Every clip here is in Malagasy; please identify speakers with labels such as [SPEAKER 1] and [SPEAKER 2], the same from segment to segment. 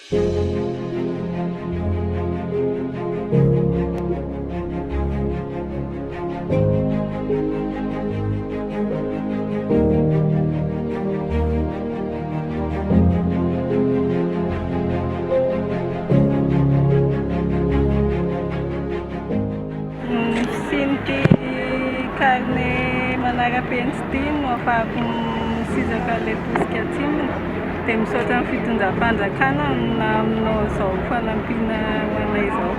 [SPEAKER 1] Sinty carne manara-pentsy no ahafahako misizaka ilay tosika atsimina dia misaotra ny fitondram-panjakana na aminao izao fanampiana ho anay izao.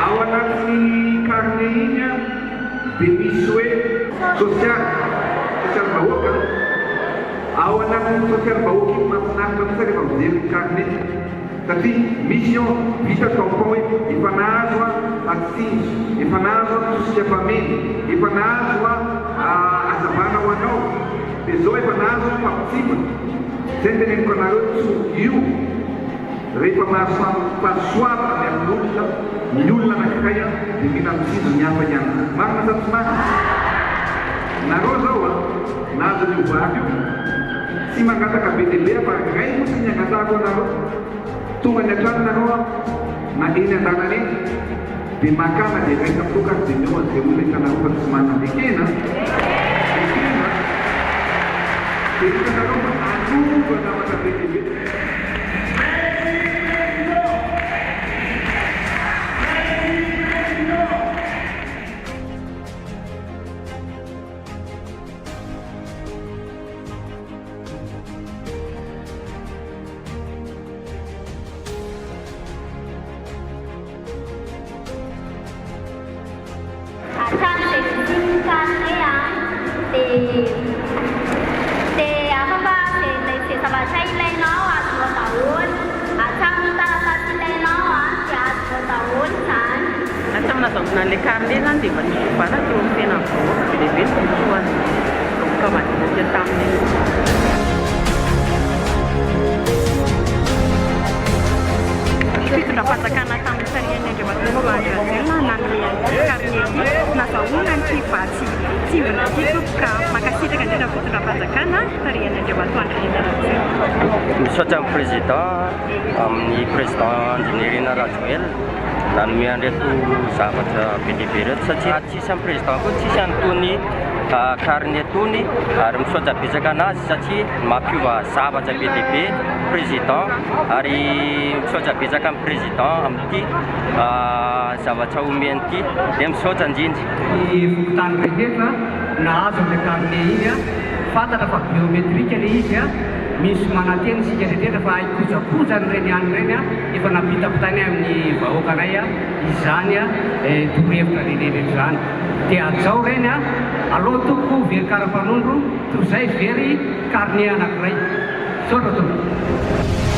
[SPEAKER 2] Ao anatin'ny carne iny a dia misy hoe social bahoaka. Ao anatin'ny social bahoaka iny mahafinaritra mihitsy rehefa mijery ny carne satria misy ao vita tampon hoe efa nahazo atsinjo, efa nahazo tosika fameny, efa nahazo azavana ho anao, dia zao efa nahazo fampitsipana. Zay teneniko anareo tsy io rehefa mahazo fahasoavana amin'olona ny olona anankiray dia mila mitsinjo ny hafa ihany. Marina sa tsy marina? Nareo zao nahazo io vavy io tsy mangataka be dia be fa ray moa ny angatako anareo. Tonga ny an-tranonareo na eny an-dalana eny dia makana dia raika mitokana dia meo an'izay olona hitanareo fa tsy manam-bekena. Dia hitanareo fa anova namatra be dia be.
[SPEAKER 3] Dia apa dia zavatra ilainao azo daholo, hatramin'ny taratasy ilainao dia azo daholo izany.
[SPEAKER 1] Hatramina zavona ilay carne zany dia mba nisovana teo amin'ny fiainan'ny vahoaka be lehibe ny tombotroany vahoaka madinika taminy. Fitondram-panjakana tamin'ny sarian'ny Andriamatoa Andriavelona nanome carne na vahoaka ny kivatsy tsivona tito ka makasitraka indrindra fitondram-panjakana sarian'ny Andriamatoa Andriavelona.
[SPEAKER 4] Misaotra amin'ny président amin'ny président Andrinirina Rajoelina nanome an'ireto zavatra be lehibe reto satria tsisy amin'ny président koa tsisy an'itony carne tony ary misaotra betsaka anazy satria mampiova zavatra be lehibe président ary misaotra betsaka amin'ny président amin'ity zavatra omeny ity dia misaotra indrindra.
[SPEAKER 5] Ny vokotany rehetra nahazo ilay carne iny fantatra fa biometrika ilay izy misy mananteny isika rehetra fa ikojakojany reny ihany reny efa nampitapitany amin'ny vahoaka anay izany torohevitra rehetra izany dia azao reny aloha toko very kara-panondro toy izay very carne anankiray. Saotra tompoko.